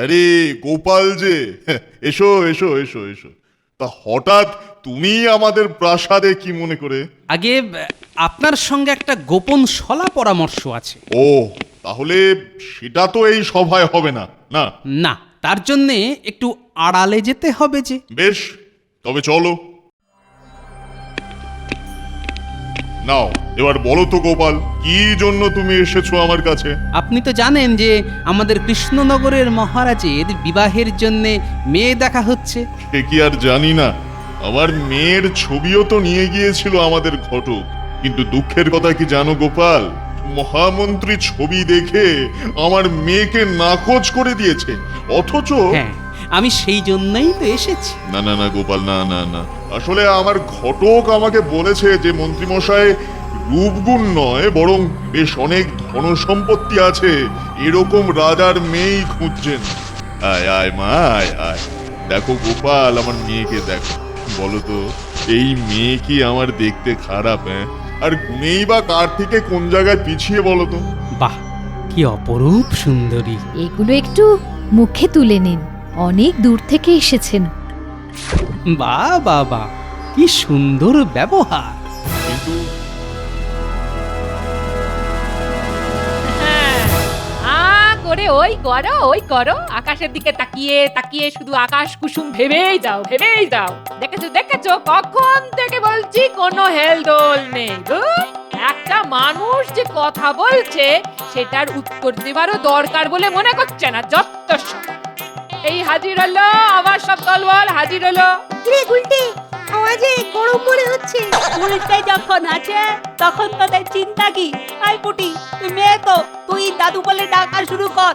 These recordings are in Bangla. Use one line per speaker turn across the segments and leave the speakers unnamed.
আরে গোপাল যে, এসো এসো এসো এসো। তা হঠাৎ তুমি আমাদের প্রাসাদে কি মনে করে?
আগে আপনার সঙ্গে একটা গোপন সলা পরামর্শ আছে।
ও, তাহলে সেটা তো এই সভায় হবে না, না?
না, তার জন্যে একটু আড়ালে যেতে হবে যে।
বেশ, তবে চলো। নাও, এবার বলো তো গোপাল, কি জন্য তুমি এসেছো আমার কাছে?
আপনি তো জানেন যে আমাদের কৃষ্ণনগরের মহারাজের বিবাহের জন্যে মেয়ে দেখা হচ্ছে।
সে কি আর জানি না? আমার মেয়ের ছবিও তো নিয়ে গিয়েছিল আমাদের ঘটক, কিন্তু দুঃখের কথা কি জানো গোপাল, মহামন্ত্রী ছবি দেখে আমার মেয়েকে নাকচ করে দিয়েছে। অথচ
হ্যাঁ, আমি সেই জন্যই তো এসেছি।
না না না গোপাল, না না না, আসলে আমার ঘটক আমাকে বলেছে যে মন্ত্রীমশাই রূপগুণ নয়, বরং বেশ অনেক ধনসম্পত্তি আছে, এরকম রাজার মেয়েই খুঁজছেন। আয় আয় মা, আয় আয়। দেখো গোপাল, আমার মেয়েকে দেখো। বলো তো, এই মেয়ে কি আমার দেখতে খারাপ? হ্যাঁ, আর গুণেই বা কার থেকে কোন জায়গায় পিছিয়ে বলো তো?
বাহ, কি অপরূপ সুন্দরী।
এগুলো একটু মুখে তুলে নিন, অনেক দূর থেকে এসেছেন।
বাহ বাহ বাহ, কি সুন্দর ব্যবহার।
কিন্তু
করে ওই করো আকাশের দিকে তাকিয়ে তাকিয়ে শুধু আকাশ কুসুম ভেবেই যাও। দেখেছো কখন থেকে বলছি কোনো হেলদোল নেই। ধুর, একটা মানুষ যে কথা বলছে সেটার উত্তর দেবারও দরকার বলে মনে করছে না। যত সব। এই হাজির হলো আমার সব দলবল, হাজির হলো।
কিরে গুলটে, আওয়াজে গরম মনে হচ্ছে।
উল্টে যখন আছে তখন তোদের চিন্তা কি? আই পুটি, তুই মেয়ে তো, তুই দাদু বলে ডাকা শুরু কর।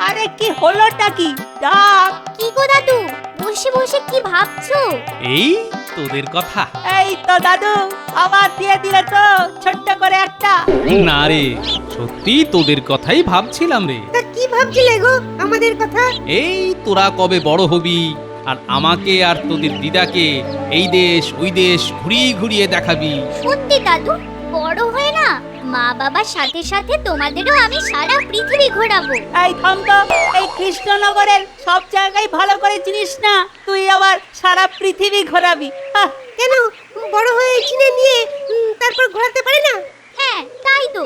আরে কি হলোটা কি? ডাক।
কি গো দাদু, বসে বসে কি ভাবছো?
এই তোদের কথা।
এই তো দাদু, আবার দিয়ে দিলে তো ছোট্ট করে একটা।
না রে, সত্যি তোদের কথাই ভাবছিলাম রে।
তা কি ভাবছিলে গো আমাদের কথা?
এই তোরা কবে বড় হবি আর আমাকে আর তোদের দিদাকে এই দেশ ওই দেশ ঘুরিয়ে ঘুরিয়ে দেখাবি।
সত্যি দাদু, বড় হয়ে না মা বাবার সাথে সাথে তোমাদেরও আমি সারা পৃথিবী ঘোরাবো।
এই থাম তো, এই কৃষ্ণনগরের সব জায়গায় ভালো করে চিনিস না, তুই আবার সারা পৃথিবী ঘোরাবি।
কেন, বড় হয়ে চিনে নিয়ে তারপর ঘোরাতে পারে না? হ্যাঁ তাই তো,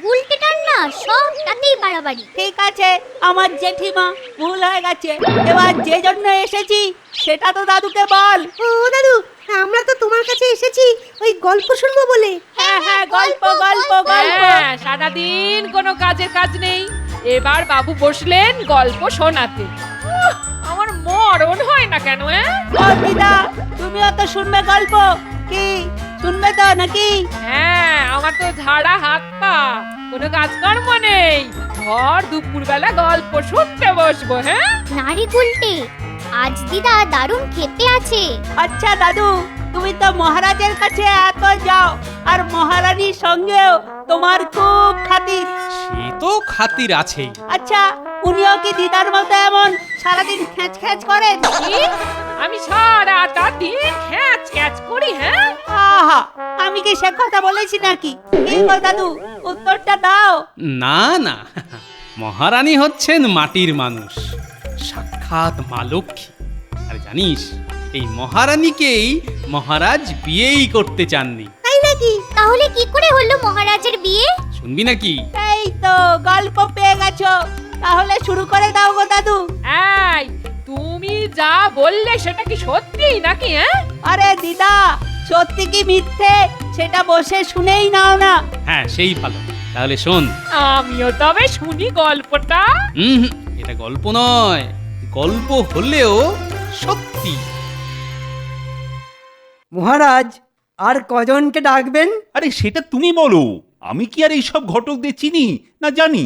গুলটেটার না সব তাতেই বাড়াবাড়ি।
ঠিক আছে, আমার জেঠিমা, ভুল হয়ে গেছে। এবার যে জন্য এসেছি সেটা তো দাদুকে বল।
ও দাদু, আমরা তো তোমার কাছে এসেছি ওই গল্প শুনবো বলে।
হ্যাঁ হ্যাঁ, গল্প গল্প গল্প।
হ্যাঁ, সারাদিন কোনো কাজের কাজ নেই, এবার বাবু বসলেন গল্প শোনাতে। আমার মরণ হয় না কেন?
ও দিদা, তুমিও তো শুনবে গল্প? কি শুনবে তো নাকি?
হ্যাঁ, আমার তো ঝাড়া হাত পা, কোনো কাজকর্ম নেই, ঘর দুপুরবেলা গল্প শুনতে বসবো। হ্যাঁ
নারী গুলটে, আজ দিদা দারুণ খেতে আছে।
আচ্ছা দাদু, তুমি তো মহারাজের কাছে এত যাও, আর মহারানীর সঙ্গেও তোমার খুব খাতির।
সে তো খাতির আছেই।
আচ্ছা, উনিও কি দিদার মতো এমন সারাদিন খ্যাঁচ খ্যাঁচ করেন?
কি? আমি সারাটা দিন খ্যাচ খ্যাচ করি? হ্যাঁ,
আহা, আমি কি সে কথা বলেছি নাকি? কি গো দাদু, উত্তরটা দাও।
না না, মহারানী হচ্ছেন মাটির মানুষ, সাক্ষাৎ মা লক্ষ্মী। আর জানিস, এই মহারানীকেই মহারাজ বিয়েই করতে চাননি।
তাই নাকি? তাহলে কি করে হলো মহারাজের বিয়ে?
শুনবি নাকি?
এই তো গল্প পেয়ে গেছো, তাহলে শুরু করে দাও গো দাদু।
এই তুমি যা বললে সেটা কি সত্যি নাকি? হ্যাঁ,
আরে দিদা, সত্যি কি মিথ্যে সেটা বসে শুনেই নাও না।
হ্যাঁ, সেই ভালো। তাহলে শোন।
আমিও তবে শুনি গল্পটা।
এটা গল্প নয়, গল্প হলেও সত্যি।
মহারাজ, আর কজনকে ডাকবেন?
আরে সেটা তুমি বলো, আমি কি আর এইসব ঘটকদের চিনি না জানি?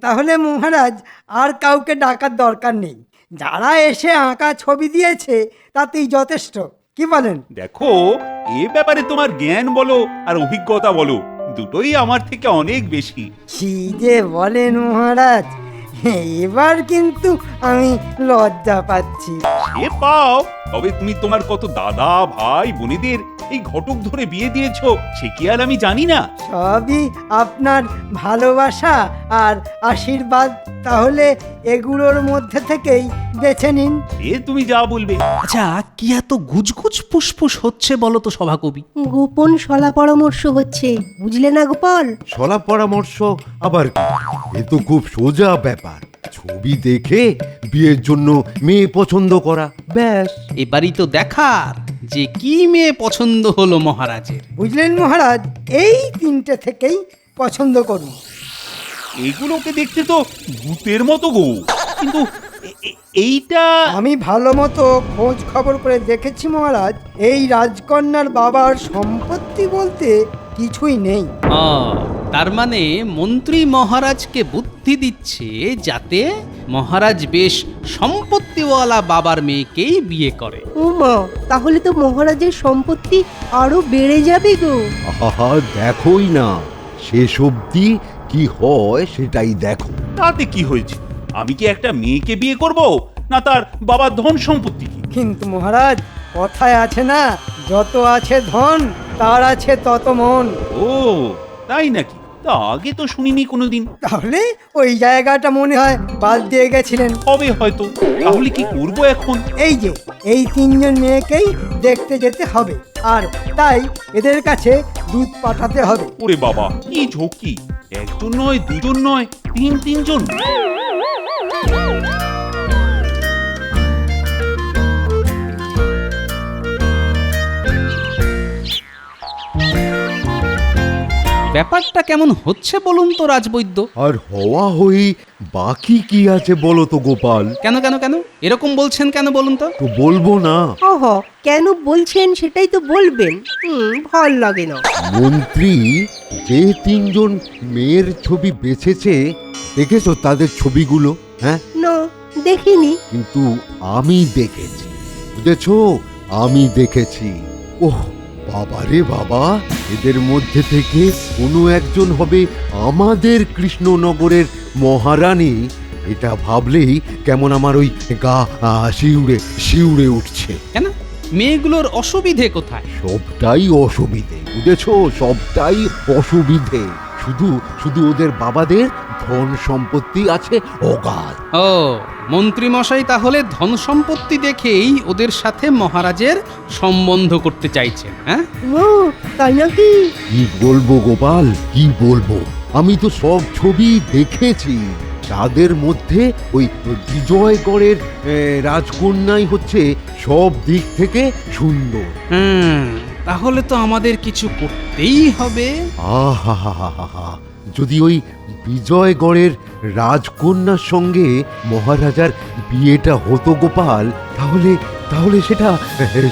তাহলে মহারাজ, আর কাউকে ডাকার দরকার নেই। যারা এসে আঁকা ছবি দিয়েছে তাতেই যথেষ্ট। কি বলেন?
দেখো, এ ব্যাপারে তোমার জ্ঞান বলো আর অভিজ্ঞতা বলো, দুটোই আমার থেকে অনেক বেশি।
কি যে বলেন মহারাজ, এবার কিন্তু আমি লজ্জা পাচ্ছি।
সে পাও, তবে তুমি তোমার কত দাদা ভাই বোনেদের এই ঘটক ধরে বিয়ে দিয়েছো, সে কি আর আমি জানি না?
সবই আপনার ভালোবাসা আর আশীর্বাদ তাহলে এগুলোর মধ্যে থেকেই বেছে নিন।
এ তুমি যা বলবে।
আচ্ছা কি এত গুজগুজ ফুসফুস হচ্ছে বলো তো সভাকবি?
গোপন সলা পরামর্শ হচ্ছে, বুঝলে না গোপাল?
সলা পরামর্শ আবার কি? এ তো খুব সোজা ব্যাপার। ছবি দেখে বিয়ের জন্য মেয়ে পছন্দ করা, ব্যাস।
এবারই তো দেখার যে কি মেয়ে পছন্দ হলো মহারাজের।
বুঝলেন মহারাজ, এই তিনটে থেকেই পছন্দ করুন।
এগুলোকে দেখতে তো ভূতের মতো গো, কিন্তু এইটা
আমি ভালো মতো খোঁজ খবর করে দেখেছি মহারাজ, এই রাজকন্যার বাবার সম্পত্তি বলতে কিছুই নেই।
তার মানে মন্ত্রী মহারাজকে বুদ্ধি দিচ্ছে যাতে মহারাজ বেশ সম্পত্তিওয়ালা বাবার মেয়েকেই বিয়ে করে।
ও মা, তাহলে তো মহারাজের সম্পত্তি আরো বেড়ে যাবে গো।
আহা, দেখোই না, শেষ অবধি কি হয় সেটাই দেখো।
তাতে কি হয়েছে? আমি কি একটা মেয়েকে বিয়ে করব, না তার বাবার ধন সম্পত্তি?
কিন্তু মহারাজ, কথায় আছে না, যত আছে ধন তার আছে তত মন।
ও তাই নাকি? তা আগে তো শুনিনি কোনোদিন।
তাহলে ওই জায়গাটা মনে হয় বাদ দিয়ে গেছিলেন।
হবে হয়তো। তাহলে কি করব এখন?
এই যে এই তিনজন মেয়েকেই দেখতে যেতে হবে, আর তাই এদের কাছে দুধ পাঠাতে হবে।
ওরে বাবা, কি ঝক্কি! একজন নয়, দুজন নয়, তিনজন।
ব্যাপারটা কেমন হচ্ছে বলুন তো রাজবৈদ্য?
আর হওয়া হই বাকি কি আছে বলো তো গোপাল?
কেন কেন কেন এরকম বলছেন কেন বলুন তো?
তো বলবো না?
ওহ, কেন বলছেন সেটাই তো বলবেন। ভাল লাগে না।
মন্ত্রী যে তিনজন মেয়ের ছবি বেছেছে, দেখেছো তাদের ছবিগুলো? হ্যাঁ,
না, দেখিনি।
কিন্তু আমি দেখেছি, বুঝেছো? আমি দেখেছি। ওহ বাবারে বাবা, এদের মধ্যে থেকে কোনো একজন হবে আমাদের কৃষ্ণনগরের মহারানী। এটা ভাবলেই কেমন আমার ওই গা শিউরে শিউরে উঠছে।
কেন মেয়েগুলোর অসুবিধে কোথায়?
সবটাই অসুবিধে, বুঝেছো? সবটাই অসুবিধে। শুধু শুধু ওদের বাবাদের ধন সম্পত্তি আছে অগাধ।
ও মন্ত্রী মশাই তাহলে ধন সম্পত্তি দেখেই ওদের সাথে মহারাজের সম্বন্ধ করতে চাইছেন, হ্যাঁ?
ও, তাই নাকি?
কি বলবো গোপাল, কি বলবো? আমি তো সব ছবি দেখেছি। তাদের মধ্যে ওই বিজয়গড়ের রাজকন্যাই হচ্ছে সব দিক থেকে সুন্দর।
তাহলে তো আমাদের কিছু করতেই হবে।
আহা, যদি ওই বিজয়গড়ের রাজকন্যার সঙ্গে মহারাজার বিয়েটা হতো গোপাল, তাহলে তাহলে সেটা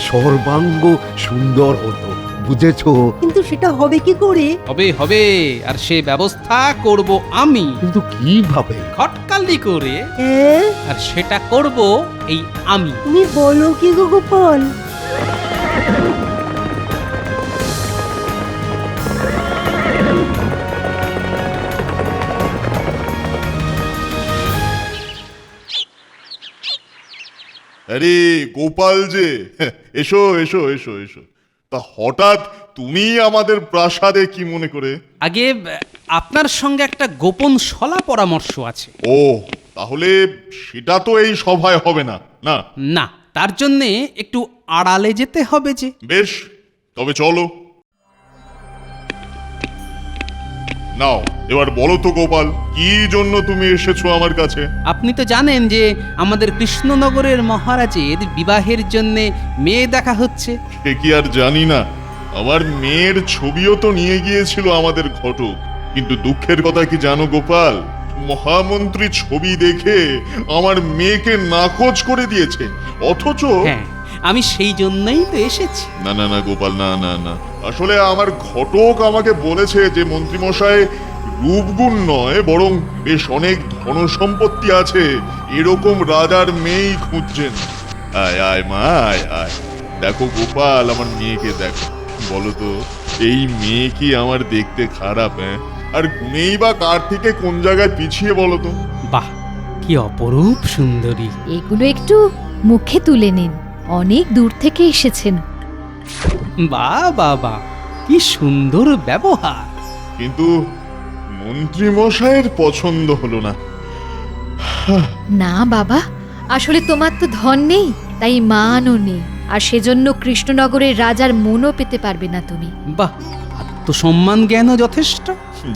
সর্বাঙ্গ সুন্দর হতো, বুঝেছো?
কিন্তু সেটা হবে কি করে?
হবে হবে, আর সে ব্যবস্থা করব আমি।
কিন্তু কিভাবে?
খটকালি করে।
হ্যাঁ,
আর সেটা করব এই আমি।
তুমি বলো কি গো গোপাল?
আরে গোপাল যে, এসো এসো এসো এসো। তা হঠাৎ তুমি আমাদের প্রাসাদে কি মনে করে?
আগে আপনার সঙ্গে একটা গোপন সলা পরামর্শ আছে।
ও তাহলে সেটা তো এই সভায় হবে না, না?
না, তার জন্যে একটু আড়ালে যেতে হবে যে।
বেশ, তবে চলো। নাও এবার বলো তো গোপাল, কি জন্য তুমি এসেছো আমার কাছে?
আপনি তো জানেন যে আমাদের কৃষ্ণনগরের মহারাজের বিবাহের জন্য মেয়ে দেখা হচ্ছে।
সে কি আর জানি না? আমার মেয়ের ছবিও তো নিয়ে গিয়েছিল আমাদের ঘটক। কিন্তু দুঃখের কথা কি জানো গোপাল, মহামন্ত্রী ছবি দেখে আমার মেয়েকে নাকচ করে দিয়েছে। অথচ
হ্যাঁ, আমি সেই জন্যই তো এসেছি।
না না না গোপাল, না না না, আসলে আমার ঘটক আমাকে বলেছে যে মন্ত্রীমশাই রূপগুণ নয়, বরং বেশ অনেক ধনসম্পত্তি আছে এরকম রাজার মেয়েই খুঁজছেন। আয় আয় মা, আয় আয়। দেখো গোপাল, আমার মেয়েকে দেখো। বলো তো, এই মেয়ে কি আমার দেখতে খারাপ? হ্যাঁ, আর গুণেই বা কার থেকে কোন জায়গায় পিছিয়ে বলো তো?
বাহ, কি অপরূপ সুন্দরী!
এগুলো একটু মুখে তুলে নিন, অনেক দূর থেকে এসেছেন।
বাহ বাহ বাহ, কি সুন্দর ব্যবহার!
কিন্তু মন্ত্রী মশাইয়ের পছন্দ হলো না।
না বাবা, আসলে তোমার তো ধন নেই, তাই মানও নেই, আর সেজন্য কৃষ্ণনগরের রাজার মনও পেতে পারবে না তুমি।
বাহ, আত্মসম্মান জ্ঞানও যথেষ্ট।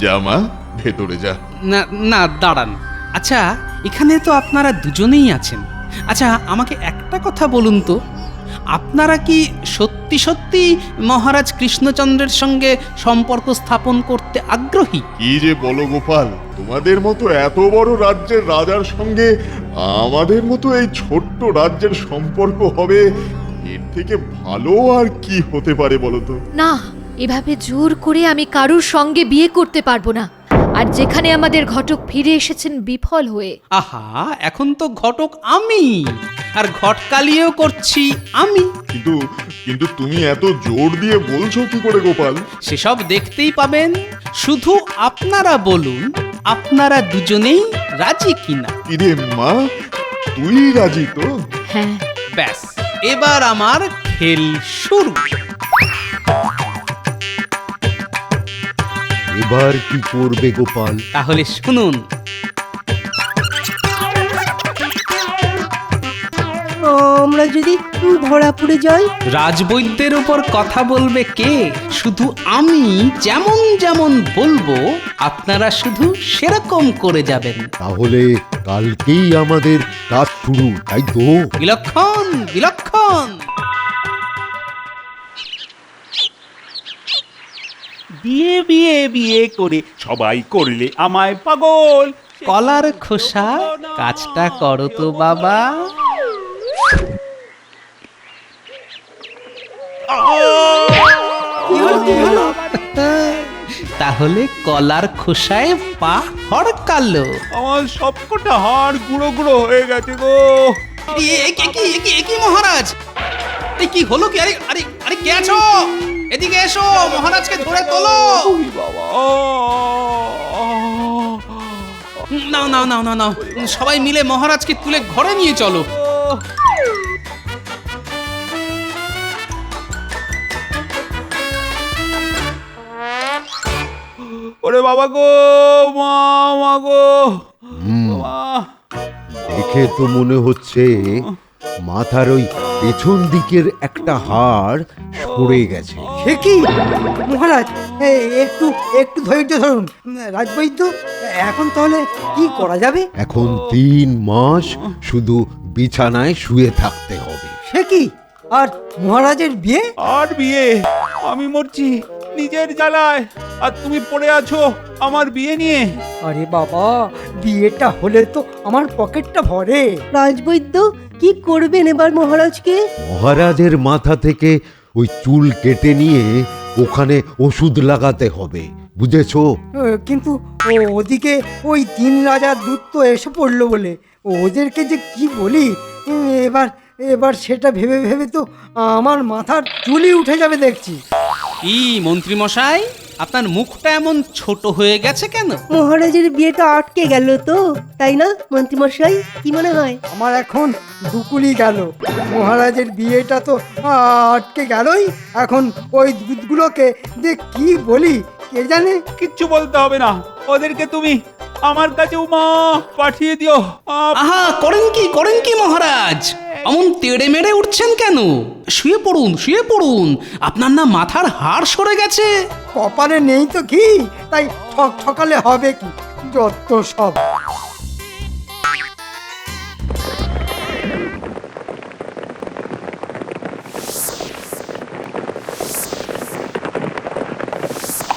যা মা, ভেতরে যা।
না না, দাঁড়ান। আচ্ছা, এখানে তো আপনারা দুজনেই আছেন। আচ্ছা, আমাকে একটা কথা বলুন তো, আপনারা কি সত্যি সত্যি মহারাজ কৃষ্ণচন্দ্রের সঙ্গে সম্পর্ক স্থাপন করতে আগ্রহী?
কি যে বলো গোপাল, তোমাদের মতো এত বড় রাজ্যের রাজার সঙ্গে আমাদের মতো এই ছোট্ট রাজ্যের সম্পর্ক হবে, এর থেকে ভালো আর কি হতে পারে বলো তো?
না, এভাবে জোর করে আমি কারুর সঙ্গে বিয়ে করতে পারবো না। আর যেখানে আমাদের ঘটক ফিরে এসেছেন বিফল হয়ে।
আহা, এখন তো ঘটক আমি, আর ঘটকালিও করছি আমি।
কিন্তু কিন্তু তুমি এত জোর দিয়ে বলছো কি করে গোপাল?
সেসব দেখতেই পাবেন। শুধু আপনারা বলুন, আপনারা দুজনেই রাজি কিনা?
ইরে মা, তুই রাজি তো?
হ্যাঁ।
ব্যাস, এবার আমার খেল শুরু।
এবার কি করবে গোপাল?
তাহলে শুনুন।
আমরা যদি ধরা পড়ে যাই?
রাজবৈদ্যের উপর কথা বলবে কে? শুধু আমি যেমন যেমন বলবো, আপনারা শুধু সেরকম করে যাবেন।
তাহলে কালকেই আমাদের কাজ শুরু, তাই তো?
বিলক্ষণ, বিলক্ষণ।
বিয়ে বিয়ে বিয়ে করে সবাই করলে আমায় পাগল।
কলার খোসা, কাজটা করো তো বাবা। তাহলে কলার খোসায় পা হড়কালো।
আমার সবকটা হাড় গুঁড়ো গুঁড়ো হয়ে গেছে গো।
কি মহারাজ, এই কি হলো কি? আরে আরে আরে, কে আছো? এদিকে এসো, মহারাজকে ধরে তোলো।
বাবা,
নাও নাও নাও নাও নাও, সবাই মিলে মহারাজকে তুলে ঘরে নিয়ে চলো।
ওরে বাবা গো, মা গো, বাবা।
দেখে তো মনে হচ্ছে মাথার ওই পেছন দিকের একটা হাড় সরে গেছে।
সে কি মহারাজ, একটু একটু ধৈর্য ধরুন রাজবৈদ্য। এখন তাহলে কি করা যাবে?
এখন 3 মাস শুধু বিছানায় শুয়ে থাকতে হবে।
সে কি, আর মহারাজের বিয়ে?
আর বিয়ে? আমি মরছি নিজের জ্বালায়, আর তুমি পড়ে আছো আমার বিয়ে নিয়ে।
আরে বাবা, বিয়েটা হলে তো আমার পকেটটা ভরে।
রাজবৈদ্য কি করবেন এবার মহারাজকে?
মহারাজের মাথা থেকে ওই চুল কেটে নিয়ে ওখানে ওষুধ লাগাতে হবে, বুঝেছো?
কিন্তু ওদিকে ওই 3 রাজার দূত তো এসে পড়লো বলে ওদেরকে যে কি বলি, এবার এবার সেটা ভেবে ভেবে তো আমার মাথার চুলই উঠে যাবে দেখছি।
কি মন্ত্রী মশাই, আপনার মুখটা এমন ছোট হয়ে গেছে কেন?
মহারাজের বিয়েটা আটকে গেল তো, তাই না মন্ত্রীমশাই? কি মনে হয়?
আমার এখন দুকুলি গেল। মহারাজের বিয়েটা তো আটকে গেলই, এখন ওই দুধগুলোকে যে কি বলি কে জানে।
কিচ্ছু বলতে হবে না, ওদেরকে তুমি আমার কাছে উমা পাঠিয়ে দিও।
আহা, করেন কি মহারাজ? অমন তেড়ে মেড়ে উঠছেন কেন? শুয়ে পড়ুন, শুয়ে পড়ুন। আপনার না মাথার হাড় সরে গেছে?
কপালে নেই তো কি, তাই সকালে হবে কি, যত সব।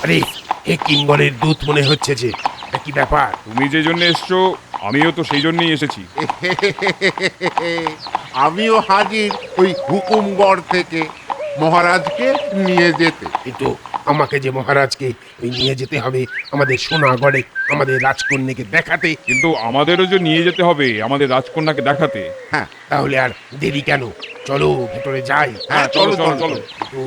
আরে, এ কিঙ্গরের দূত মনে হচ্ছে যে। কি ব্যাপার?
তুমি যে জন্য এসছো, আমিও তো সেই জন্যই এসেছি।
আমিও হাজির ওই হুকুমগড় থেকে মহারাজকে নিয়ে যেতে। কিন্তু আমাকে যে মহারাজকে নিয়ে যেতে হবে আমাদের সোনাগড়ে আমাদের রাজকন্যাকে দেখাতে।
কিন্তু আমাদেরও যে নিয়ে যেতে হবে আমাদের রাজকন্যাকে দেখাতে।
হ্যাঁ, তাহলে আর দেরি কেন? চলো ভেতরে যাই।
হ্যাঁ, চলো চলো চলো।
কিন্তু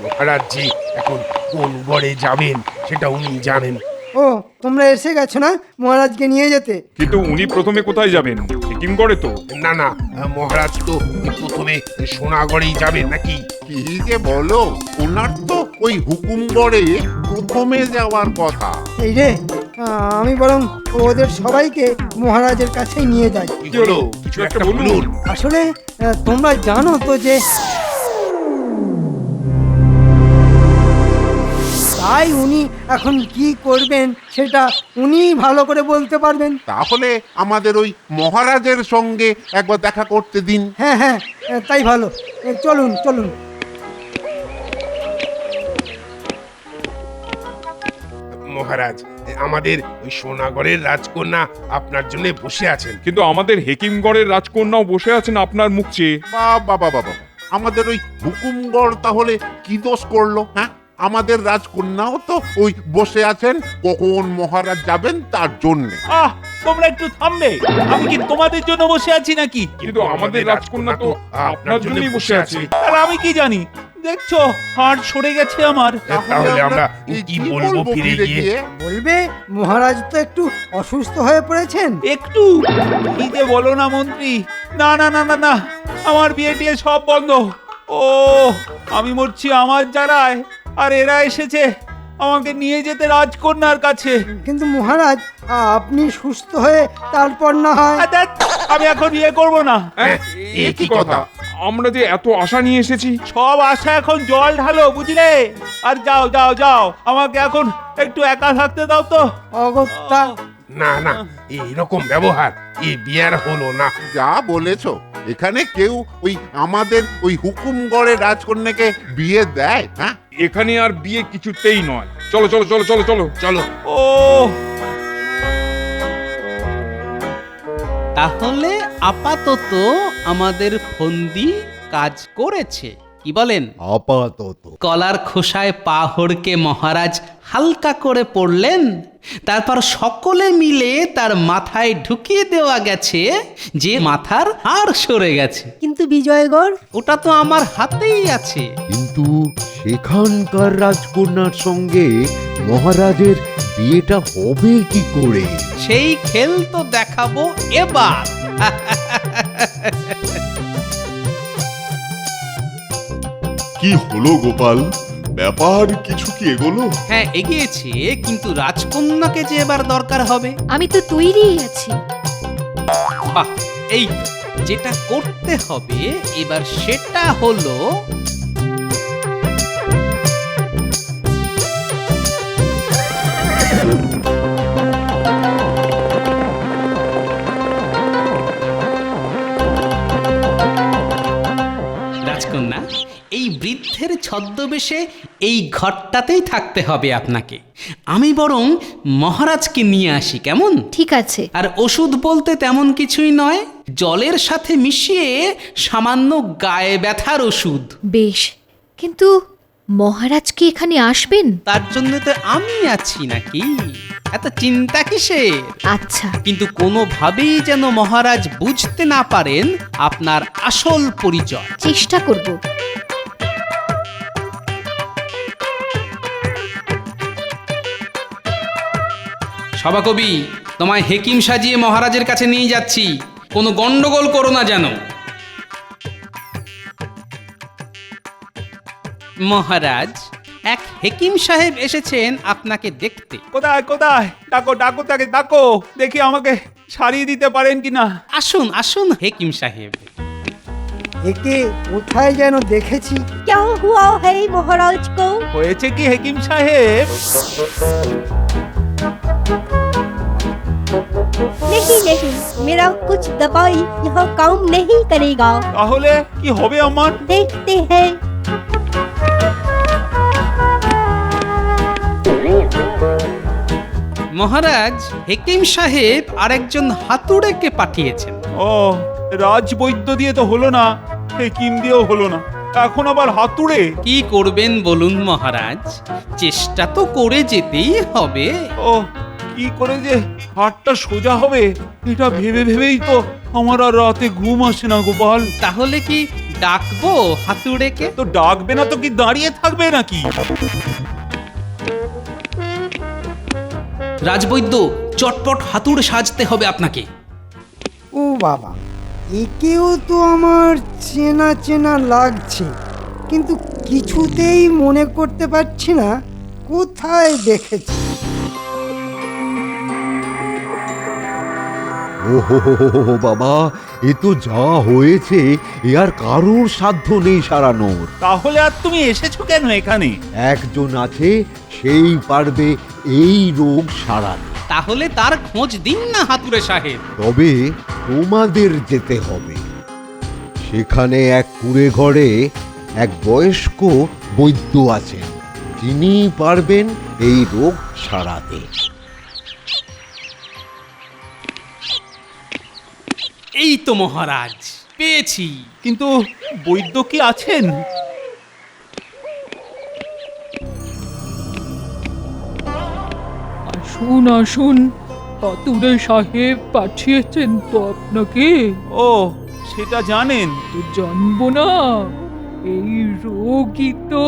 মহারাজ জি এখন কোন গড়ে যাবেন সেটা উনি জানেন।
ও, তোমরা এসে গেছো না মহারাজকে নিয়ে যেতে?
কিন্তু উনি প্রথমে কোথায় যাবেন? সিকিমগড়ে তো।
না না, মহারাজ তো প্রথমে সোনাগড়েই যাবেন নাকি? কি যে বলো, ওনার তো ওই হুকুমগড়ে প্রথমে যাওয়ার কথা।
এই রে, আমি বরং ওদের সবাইকে মহারাজের কাছেই নিয়ে যাই।
কি হলো? কিছু একটা বলুন।
আসলে তোমরা জানো তো যে তাই উনি এখন কি করবেন সেটা উনি ভালো করে বলতে পারবেন।
তাহলে আমাদের ওই মহারাজের সঙ্গে একবার দেখা করতে দিন।
হ্যাঁ হ্যাঁ, তাই ভালো। চলুন চলুন।
মহারাজ, আমাদের ওই সোনাগড়ের রাজকন্যা আপনার জন্য বসে আছেন।
কিন্তু আমাদের হেকিমগড়ের রাজকন্যাও বসে আছেন আপনার মুখ চেয়ে।
বাবা বাবা বাবা, আমাদের ওই হুকুমগড় তাহলে কি দোষ করলো? হ্যাঁ, আমাদের রাজকন্যাও তো ওই বসে আছেন কখন মহারাজ যাবেন তার জন্য।
তোমরা একটু থামবে। আমি কি তোমাদের জন্য বসে আছি নাকি?
কিন্তু আমাদের রাজকন্যা তো আপনার জন্যই বসে আছে।
আর আমি কি জানি? দেখছো হাড় সরে গেছে আমার।
তাহলে আমরা কি বলবো ফিরে গিয়ে?
বলবে মহারাজ তো একটু অসুস্থ হয়ে পড়েছেন।
একটু কি যে বলো না মন্ত্রী। না না না না না, আমার বিয়ে টিয়ে সব বন্ধ। ও, আমি মরছি আমার জ্বালায়, আর এরা এসেছে আমাকে নিয়ে যেতে রাজকন্যার কাছে।
কিন্তু মহারাজ আপনি সুস্থ হয়ে তারপর না হয়।
আমি এখন বিয়ে করব না।
এ কি কথা? আমরা যে এত আশা নিয়ে এসেছি।
সব আশা এখন জল ঢালো, বুঝলে? আর যাও যাও যাও, আমাকে এখন একটু একা থাকতে দাও তো।
অগত্যা।
না না, এইরকম ব্যবহার এই বিয়ার হলো না। যা বলেছো, এখানে কেউ ওই আমাদের ওই হুকুমগড়ের রাজকন্যাকে বিয়ে দেয়? হ্যাঁ,
এখানে আর বিয়ে কিছুতেই নয়। চলো চলো চলো চলো চলো
চলো।
ও,
তাহলে আপাতত আমাদের ফন্দি কাজ করেছে, কি বলেন?
আপাতত
কলার খোসায় পা হড়কে মহারাজ হালকা করে পড়লেন, তারপর সকলে মিলে তার মাথায় ঢুকিয়ে দেওয়া গেছে যে মাথার হাড় সরে গেছে।
কিন্তু বিজয়গড়?
ওটা তো আমার হাতেই আছে।
কিন্তু সেখানকার রাজকন্যার সঙ্গে মহারাজের বিয়েটা হবে কি করে?
সেই খেল তো দেখাবো এবার।
কি হলো গোপাল, ব্যাপার কিছু কি এগোলো?
হ্যাঁ, এগিয়েছে, কিন্তু রাজকন্যাকে যে এবার দরকার হবে।
আমি তো তৈরিই আছি।
বাহ, এই তো, যেটা করতে হবে এবার সেটা হলো রাজকন্যা, এই বৃদ্ধের ছদ্মবেশে এই ঘরটাতেই থাকতে হবে আপনাকে। আমি বরং মহারাজকে নিয়ে আসি, কেমন?
ঠিক আছে।
আর ওষুধ বলতে তেমন কিছুই নয়, জলের সাথে মিশিয়ে সামান্য গায়ে ব্যথার ওষুধ।
বেশ, কিন্তু মহারাজ কি এখানে আসবেন?
তার জন্য তো আমি আছি নাকি, এত চিন্তা কিসের?
আচ্ছা।
কিন্তু কোনোভাবেই যেন মহারাজ বুঝতে না পারেন আপনার আসল পরিচয়।
চেষ্টা করব।
সভাকবি, তোমায় হেকিম সাজিয়ে মহারাজের কাছে নিয়ে যাচ্ছি, কোনো গন্ডগোল করো না যেন। মহারাজ, এক হেকিম সাহেব এসেছেন আপনাকে দেখতে।
কোথায় কোথায়? ডাকো ডাকো, তাকে ডাকো, দেখি আমাকে সারিয়ে দিতে পারেন কিনা।
আসুন আসুন হেকিম সাহেব।
একে কোথায় যেন দেখেছি।
क्या हुआ है महाराज को?
হয়েছে কি হেকিম সাহেব?
नहीं नहीं, मेरा कुछ दवाई यहाँ काम नहीं करेगा।
তাহলে কি হবে আমার?
देखते हैं।
মহারাজ, হেকিম সাহেব আরেকজন হাতুড়েকে পাঠিয়েছেন।
ও, রাজবৈদ্য দিয়ে তো হলো না, হেকিম দিয়েও হলো না, এখন আবার হাতুড়ে।
কি করবেন বলুন মহারাজ, চেষ্টা তো করে যেতেই হবে।
ও, কি করে যে হাতটা সোজা হবে এটা ভেবে ভেবেই তো আমার আর রাতে ঘুম আসে না গোপাল।
তাহলে কি ডাকবো হাতুড়েকে?
তো ডাকবে না তো কি দাঁড়িয়ে থাকবে নাকি?
রাজবৈদ্য, চটপট হাতুড়ে সাজতে হবে আপনাকে।
ও বাবা, একেও তো আমার চেনা চেনা লাগছে, কিন্তু কিছুতেই মনে করতে পারছি না কোথায় দেখেছি।
ওহো বাবা, এ তো যা হয়েছে এ আর কারোর সাধ্য নেই সারানোর।
তাহলে আর তুমি এসেছো কেন এখানে?
একজন আছে, সেই পারবে এই রোগ সারাতে।
তাহলে তার খোঁজ দিন না হাতুড়ে সাহেব।
তবে তোমাদের যেতে হবে। সেখানে এক কুঁড়ে ঘরে এক বয়স্ক বৈদ্য আছেন, তিনি পারবেন এই রোগ সারাতে।
এই তো মহারাজ, পেয়েছি।
কিন্তু বৈদ্য কি আছেন?
আসুন আসুন, হাতুড়ে সাহেব পাঠিয়েছেন তো আপনাকে।
ও, সেটা জানেন?
তো জানবো না, এই রোগই তো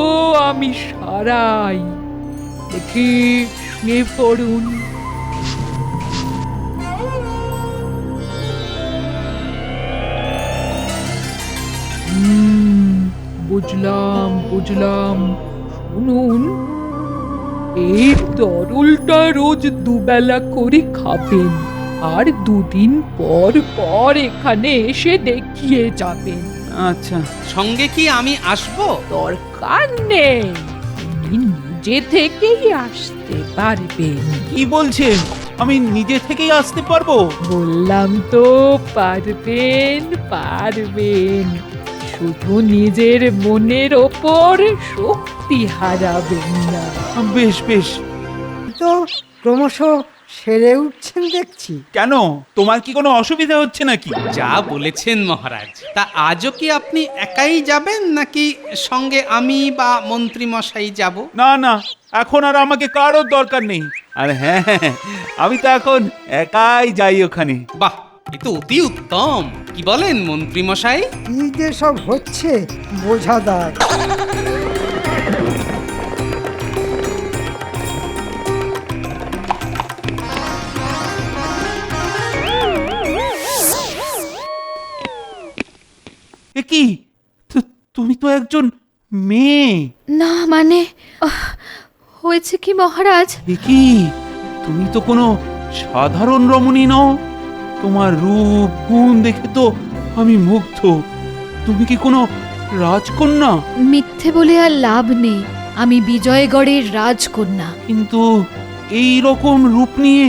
আমি সারাই। দেখি, শুয়ে পড়ুন। বুঝলাম বুঝলাম। শুনুন, এই তরলটা রোজ দুবেলা করে খাবেন, আর দুদিন পর পর এখানে এসে দেখিয়ে যাবেন।
আচ্ছা,
সঙ্গে কি আমি আসবো?
দরকার নেই, আপনি নিজে থেকেই আসতে পারবেন।
কি বলছেন? আমি নিজে থেকেই আসতে পারবো?
বললাম তো পারবেন পারবেন, শুধু নিজের মনের ওপর শক্তি হারাবেন না।
বেশ বেশ।
তো ক্রমশ সেরে উঠছেন দেখছি।
কেন, তোমার কি কোনো অসুবিধা হচ্ছে নাকি?
যা বলেছেন মহারাজ। তা আজও কি আপনি একাই যাবেন নাকি সঙ্গে আমি বা মন্ত্রী মশাই যাব?
না না, এখন আর আমাকে কারোর দরকার নেই। আর হ্যাঁ, আমি তো এখন একাই যাই ওখানে।
বাহ, এ তো অতি উত্তম। কি বলেন মন্ত্রী মশাই?
কি যে সব হচ্ছে বোঝা দায়।
এ কি, তুমি তো একজন মেয়ে।
না মানে হয়েছে কি মহারাজ?
এ কি, তুমি তো কোনো সাধারণ রমণী নও। তোমার রূপ গুণ দেখে তো আমি মুগ্ধ। তুমি কি কোনো রাজকন্যা?
মিথ্যে বলে আর লাভ নেই, আমি বিজয়গড়ের রাজকন্যা।
কিন্তু এই রকম রূপ নিয়ে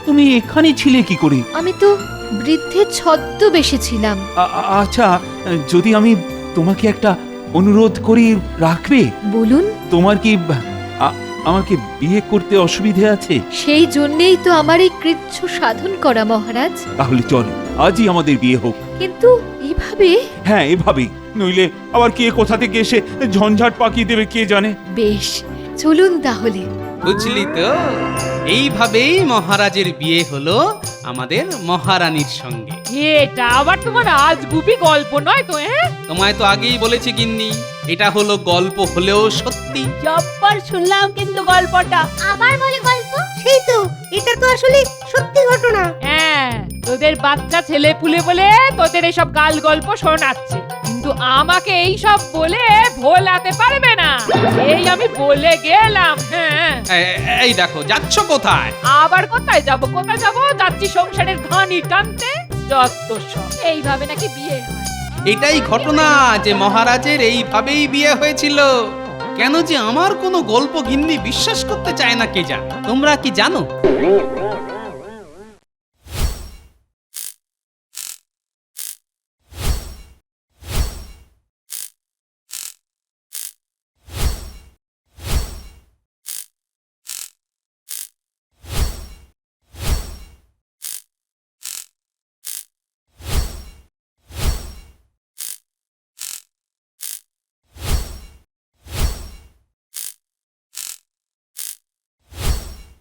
তুমি এখানে ছিলে কি করে?
আমি তো বৃদ্ধের ছদ্মবেশে ছিলাম।
আচ্ছা, যদি আমি তোমাকে একটা অনুরোধ করি, রাখবে?
বলুন।
তোমার কি আমাকে বিয়ে করতে অসুবিধে আছে?
সেই জন্যেই তো আমার এই কৃচ্ছ সাধন করা মহারাজ।
তাহলে চলো, আজই আমাদের বিয়ে হোক।
কিন্তু এইভাবে?
হ্যাঁ, এভাবেই, নইলে আবার কে কোথা থেকে এসে ঝঞ্ঝাট পাকিয়ে দেবে কে জানে।
বেশ, চলুন তাহলে।
বুঝলি তো, এইভাবেই মহারাজের বিয়ে হলো আমাদের মহারানীর সঙ্গে।
এটা আবার তোমার আজগুবি গল্প নয় তো?
তোমায় তো আগেই বলেছি গিন্নি, এটা হলো গল্প হলেও সত্যি।
জব্বর শুনলাম কিন্তু গল্পটা।
আবার বলে গল্প? সেই তো, এটা তো আসলে সত্যি ঘটনা।
হ্যাঁ, তোদের বাচ্চা ছেলে পুলে বলে তোদের এসব গাল গল্প শোনাচ্ছে, কিন্তু আমাকে এই সব বলে ভোলাতে পারবে না। এই আমি বলে গেলাম। হ্যাঁ,
এই দেখো, যাচ্ছ কোথায়?
আবার কোথায় যাব? কোথায় যাব? যাচ্ছি সংসারের ঘানি টানতে। যত সব, এইভাবে নাকি বিয়ে হয়?
এটাই ঘটনা যে মহারাজের এইভাবেই বিয়ে হয়েছিল। কেন যে আমার কোনো গল্প গিন্নি বিশ্বাস করতে চায় না কে জানে? তোমরা কি জানো?